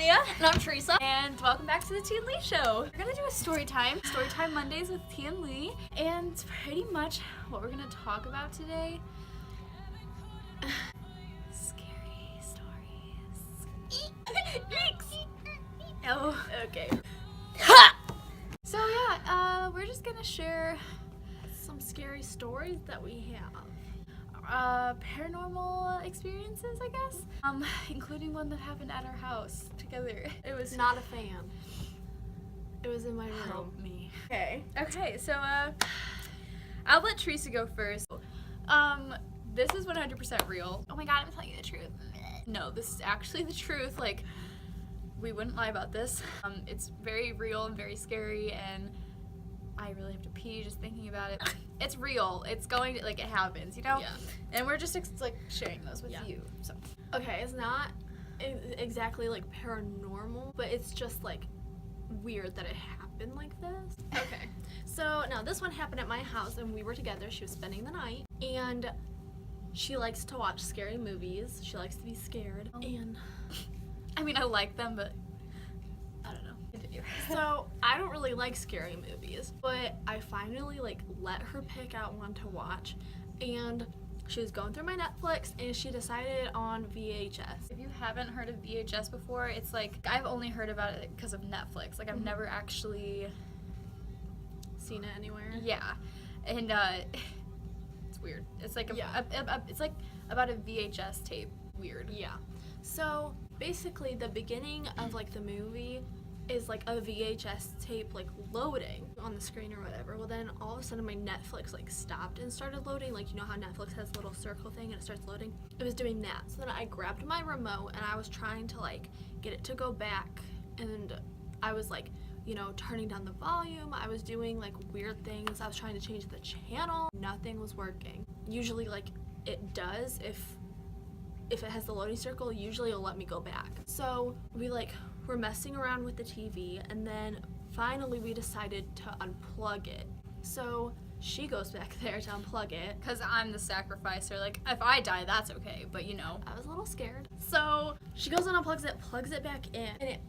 Leah. And I'm Teresa. And welcome back to the T and Lee Show. We're gonna do a story time Mondays with T and Lee. And pretty much what we're gonna talk about today, scary stories. Oh, okay. So yeah, we're just gonna share some scary stories that we have. Paranormal experiences, I guess. Including one that happened at our house together. It was not a fan. It was in my room. Help me. Okay, so I'll let Teresa go first. This is 100% real. Oh my god, I'm telling you the truth. No, this is actually the truth. Like, we wouldn't lie about this. It's very real and very scary, and I really have to pee just thinking about it. It's real. It's going to, like, it happens, you know? Yeah. And we're just, like, sharing those with you. So. Okay, it's not exactly, like, paranormal, but it's just, like, weird that it happened like this. Okay. So, now, this one happened at my house, and we were together. She was spending the night, and she likes to watch scary movies. She likes to be scared, and I mean, I like them, but I don't know. Continue. So, I don't really like scary movies, but I finally, like, let her pick out one to watch, and she was going through my Netflix, and she decided on VHS. If you haven't heard of VHS before, it's like, I've only heard about it because of Netflix. Like, I've never actually seen it anywhere. Yeah, and it's weird. It's like it's like about a VHS tape. Weird. Yeah. So basically, the beginning of like the movie is like a VHS tape like loading on the screen or whatever. Well, then all of a sudden my Netflix like stopped and started loading. Like, you know how Netflix has a little circle thing and it starts loading? It was doing that. So then I grabbed my remote and I was trying to like get it to go back, and I was like, you know, turning down the volume. I was doing like weird things. I was trying to change the channel. Nothing was working. Usually like it does if it has the loading circle, usually it'll let me go back. So we were messing around with the TV, and then finally we decided to unplug it. So she goes back there to unplug it. Because I'm the sacrificer. Like, if I die, that's okay, but you know. I was a little scared. So she goes and unplugs it, plugs it back in, and it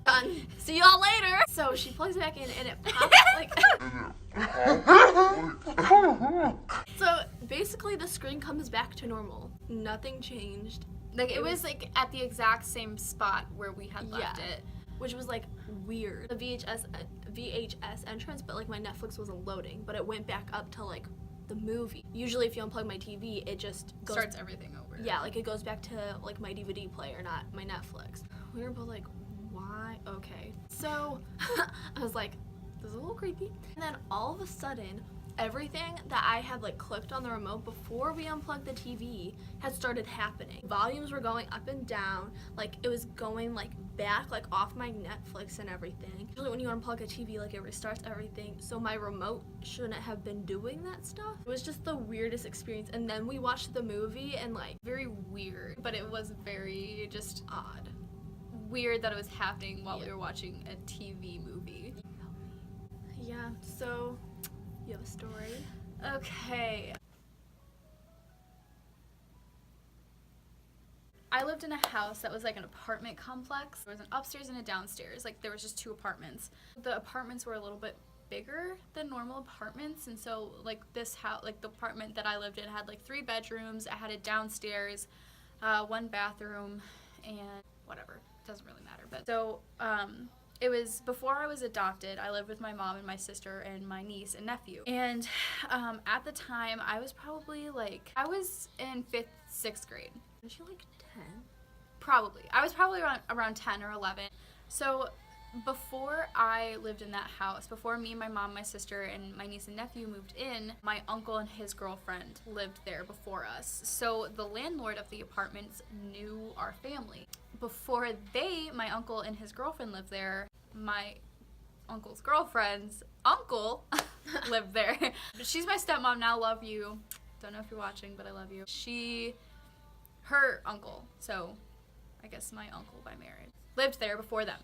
done. See y'all later. So she plugs it back in, and it pops So basically the screen comes back to normal. Nothing changed. Like, it was like at the exact same spot where we had left it. Which was like weird. The VHS entrance, but like my Netflix wasn't loading, but it went back up to like the movie. Usually if you unplug my TV, it just starts everything over. Yeah, like it goes back to like my DVD player, not my Netflix. We were both like, why? Okay. So I was like, this is a little creepy. And then all of a sudden, everything that I had like clicked on the remote before we unplugged the TV had started happening. Volumes were going up and down, like it was going like back, like off my Netflix and everything. Usually when you unplug a TV, like it restarts everything, so my remote shouldn't have been doing that stuff. It was just the weirdest experience. And then we watched the movie, and like very weird, but it was very just odd. Weird that it was happening while we were watching a TV movie. Yeah, so you have a story? Okay. I lived in a house that was like an apartment complex. There was an upstairs and a downstairs. Like, there was just two apartments. The apartments were a little bit bigger than normal apartments, and so like this house, like the apartment that I lived in, had like 3 bedrooms. I had a downstairs, 1 bathroom, and whatever. Doesn't really matter. But so it was before I was adopted. I lived with my mom and my sister and my niece and nephew. And at the time, I was probably like, I was in 5th, 6th grade. Was she like 10? Probably. I was probably around 10 or 11. So before I lived in that house, before me, my mom, my sister, and my niece and nephew moved in, my uncle and his girlfriend lived there before us. So the landlord of the apartments knew our family. Before my uncle and his girlfriend lived there, my uncle's girlfriend's uncle lived there. She's my stepmom now, love you. Don't know if you're watching, but I love you. Her uncle, so I guess my uncle by marriage, lived there before them.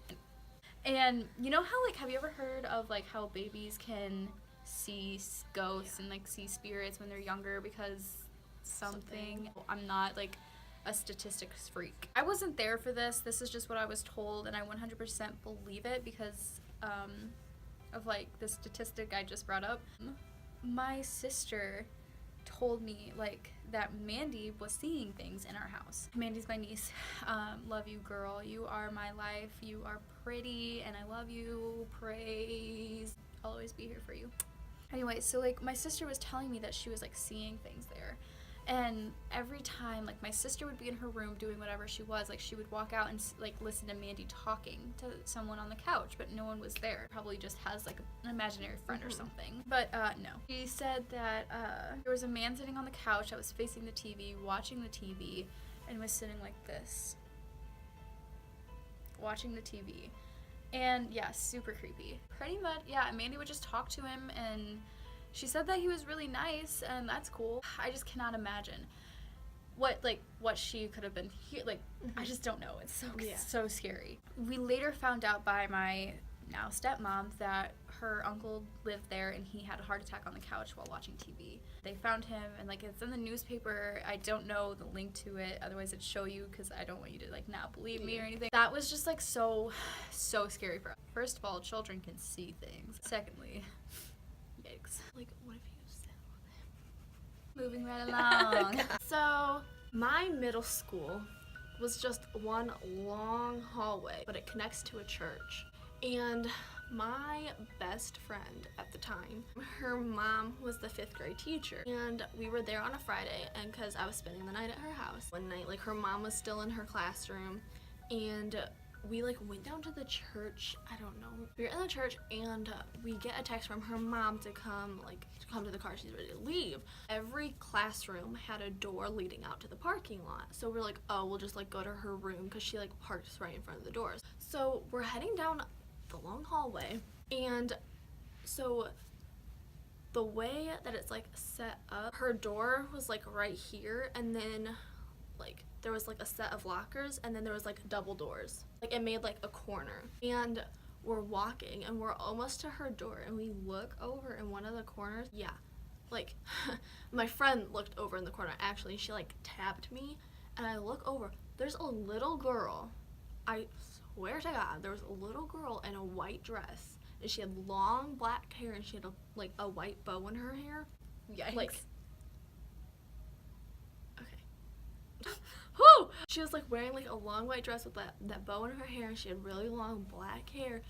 And you know how, like, have you ever heard of, like, how babies can see ghosts and, like, see spirits when they're younger because something. I'm not like a statistics freak. I wasn't there for this. This is just what I was told, and I 100% believe it because of like the statistic I just brought up. My sister told me like that Mandy was seeing things in our house. Mandy's my niece. Love you, girl. You are my life. You are pretty, and I love you. Praise. I'll always be here for you. Anyway, so like my sister was telling me that she was like seeing things there. And every time, like, my sister would be in her room doing whatever she was, like, she would walk out and, like, listen to Mandy talking to someone on the couch, but no one was there. Probably just has, like, an imaginary friend or something. But, no. She said that, there was a man sitting on the couch that was facing the TV, watching the TV, and was sitting like this. Watching the TV. And, yeah, super creepy. Pretty much, yeah, Mandy would just talk to him, and she said that he was really nice, and that's cool. I just cannot imagine what she could have been here. Like, I just don't know. It's so scary. We later found out by my now stepmom that her uncle lived there, and he had a heart attack on the couch while watching TV. They found him, and like it's in the newspaper. I don't know the link to it, otherwise it'd show you, because I don't want you to like not believe me or anything. That was just like so scary for us. First of all, children can see things. Secondly, yikes. Like, what if you sat on it? Moving right along. So, my middle school was just one long hallway, but it connects to a church. And my best friend at the time, her mom was the 5th grade teacher. And we were there on a Friday, and because I was spending the night at her house. One night, like, her mom was still in her classroom, and we like went down to the church. I don't know. We were in the church, and we get a text from her mom to come to the car. She's ready to leave. Every classroom had a door leading out to the parking lot. So we're like, oh, we'll just like go to her room because she like parks right in front of the doors. So we're heading down the long hallway, and so the way that it's like set up, her door was like right here, and then like there was like a set of lockers, and then there was like double doors. Like it made like a corner. And we're walking, and we're almost to her door, and we look over in one of the corners. Yeah, like my friend looked over in the corner actually. She like tapped me, and I look over. There's a little girl. I swear to God, there was a little girl in a white dress, and she had long black hair, and she had a white bow in her hair. Yikes. Like, okay. Whoo! She was like wearing like a long white dress with that bow in her hair, and she had really long black hair,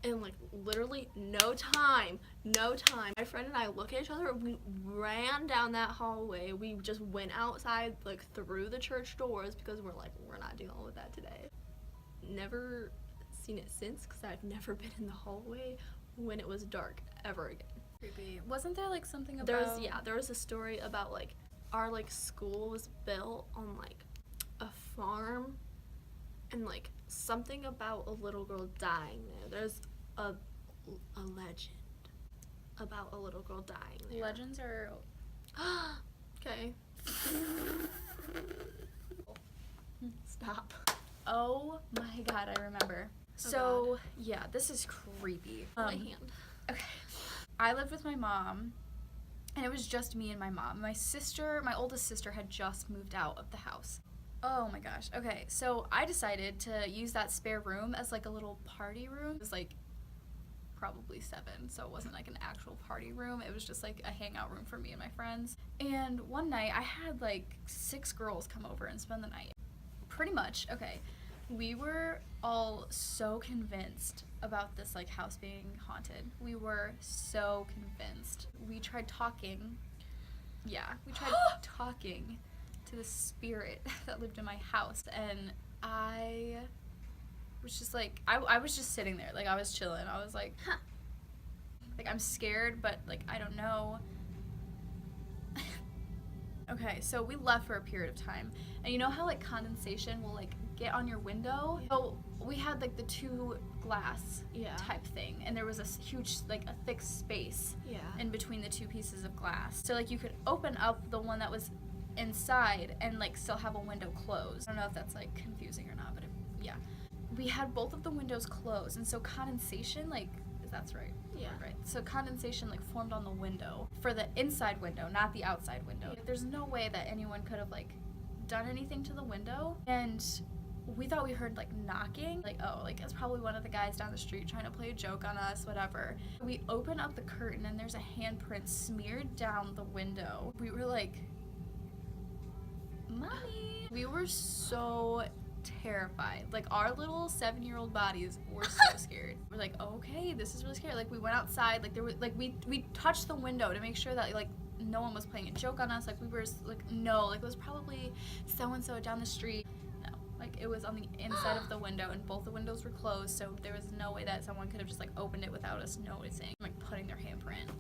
and like literally no time. My friend and I look at each other. We ran down that hallway. We just went outside like through the church doors because we're like, we're not dealing with that today. Never seen it since, because I've never been in the hallway when it was dark ever again. Creepy. Wasn't there like something about there was a story about like our like school was built on like a farm, and like something about a little girl dying there. There's a legend about a little girl dying there. Legends are okay. Stop. Oh my God, I remember. So yeah, this is creepy. My hand. Okay. I lived with my mom, and it was just me and my mom. My oldest sister had just moved out of the house. Oh my gosh. Okay, so I decided to use that spare room as like a little party room. It was like probably 7, so it wasn't like an actual party room. It was just like a hangout room for me and my friends. And one night I had like 6 girls come over and spend the night. Pretty much, okay. We were all so convinced about this like house being haunted. We were so convinced. We tried talking. Yeah, we tried talking to the spirit that lived in my house, and I was just like, I was just sitting there, like I was chilling. I was like, like I'm scared, but like I don't know. Okay, so we left for a period of time, and you know how like condensation will like get on your window? So we had like the 2 glass type thing, and there was a huge like a thick space in between the 2 pieces of glass. So like you could open up the one that was inside and like still have a window closed. I don't know if that's like confusing or not, but yeah. We had both of the windows closed, and so condensation, like, that's right. Yeah. Right. So condensation like formed on the window for the inside window, not the outside window. There's no way that anyone could have like done anything to the window. And we thought we heard like knocking, like, oh, like it's probably one of the guys down the street trying to play a joke on us, whatever. We open up the curtain and there's a handprint smeared down the window. We were like, Mommy. We were so terrified. Like our little 7-year-old bodies were so scared. We're like, okay, this is really scary. Like we went outside, like there was like we touched the window to make sure that like no one was playing a joke on us. Like we were like, no, like it was probably so and so down the street. No, like it was on the inside of the window and both the windows were closed, so there was no way that someone could have just like opened it without us noticing, like putting their handprint.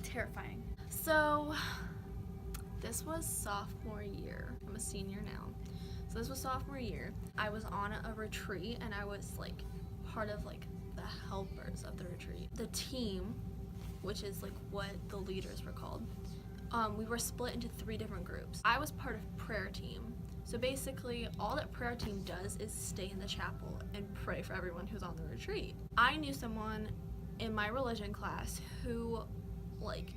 Terrifying. So this was sophomore year. I'm a senior now. So this was sophomore year. I was on a retreat and I was like part of like the helpers of the retreat. The team, which is like what the leaders were called, we were split into 3 different groups. I was part of prayer team. So basically all that prayer team does is stay in the chapel and pray for everyone who's on the retreat. I knew someone in my religion class who like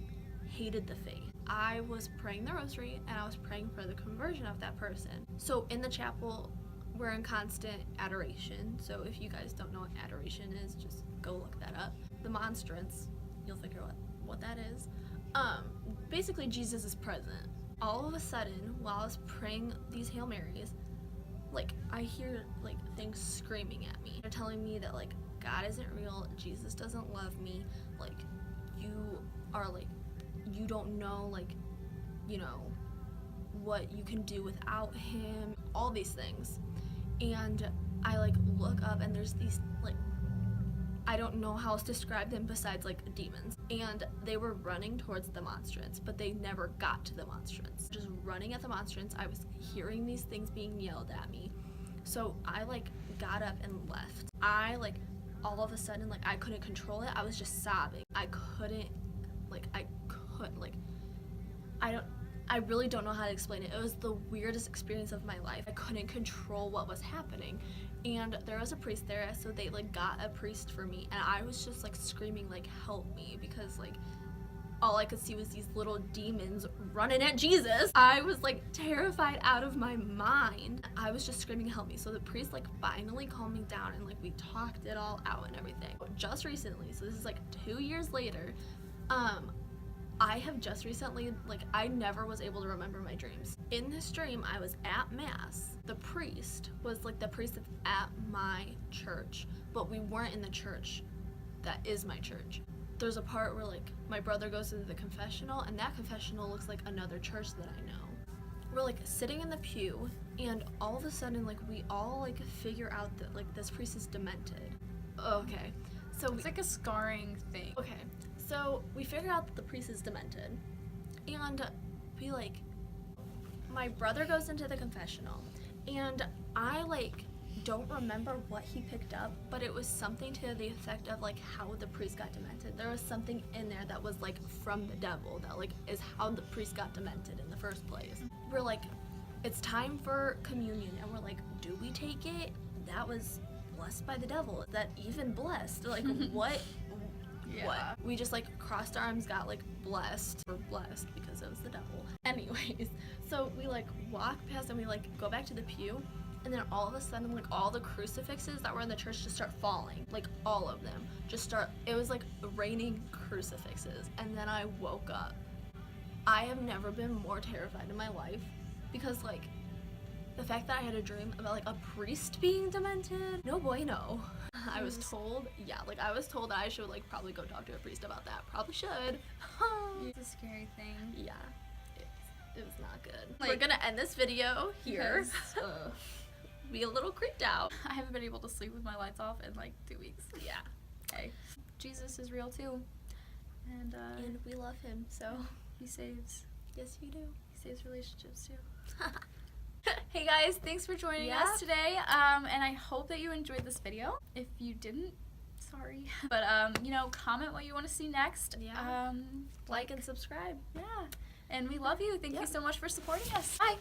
hated the faith. I was praying the rosary and I was praying for the conversion of that person. So in the chapel, we're in constant adoration. So if you guys don't know what adoration is, just go look that up. The monstrance, you'll figure out what that is. Basically Jesus is present. All of a sudden, while I was praying these Hail Marys, like I hear like things screaming at me. They're telling me that like God isn't real, Jesus doesn't love me, like you are like, you don't know, like, you know, what you can do without him, all these things. And I like look up and there's these like, I don't know how else to describe them besides like demons. And they were running towards the monstrance, but they never got to the monstrance. Just running at the monstrance, I was hearing these things being yelled at me. So I like got up and left. I like all of a sudden like I couldn't control it. I was just sobbing. I really don't know how to explain it. It was the weirdest experience of my life. I couldn't control what was happening. And there was a priest there, so they like got a priest for me, and I was just like screaming like help me, because like all I could see was these little demons running at Jesus. I was like terrified out of my mind. I was just screaming help me. So the priest like finally calmed me down and like we talked it all out and everything. Just recently, so this is like 2 years later, I have just recently, like, I never was able to remember my dreams. In this dream, I was at Mass. The priest was, like, the priest at my church, but we weren't in the church that is my church. There's a part where, like, my brother goes into the confessional, and that confessional looks like another church that I know. We're, like, sitting in the pew, and all of a sudden, like, we all, like, figure out that, like, this priest is demented. Okay. So It's like a scarring thing. Okay. So we figure out that the priest is demented, and we like, my brother goes into the confessional, and I like don't remember what he picked up, but it was something to the effect of like how the priest got demented. There was something in there that was like from the devil, that like is how the priest got demented in the first place. We're like, it's time for communion, and we're like, do we take it? That was blessed by the devil. Is that even blessed? Like what? Yeah. What? We just like crossed our arms, got like blessed. We're blessed because it was the devil. Anyways, so we like walk past and we like go back to the pew, and then all of a sudden like all the crucifixes that were in the church just start falling. Like all of them just start, it was like raining crucifixes. And then I woke up. I have never been more terrified in my life, because like the fact that I had a dream about like a priest being demented, no bueno. I was told, I was told that I should like probably go talk to a priest about that. Probably should. It's a scary thing. Yeah, it was not good. Like, we're gonna end this video here. Because, be a little creeped out. I haven't been able to sleep with my lights off in like 2 weeks. Yeah. Okay. Jesus is real too. And we love him, so. He saves. Yes, you do. He saves relationships too. Hey guys, thanks for joining us today, and I hope that you enjoyed this video. If you didn't, sorry. But, you know, comment what you want to see next. Yeah. Like and subscribe. Yeah. And we love you. Thank you so much for supporting us. Bye.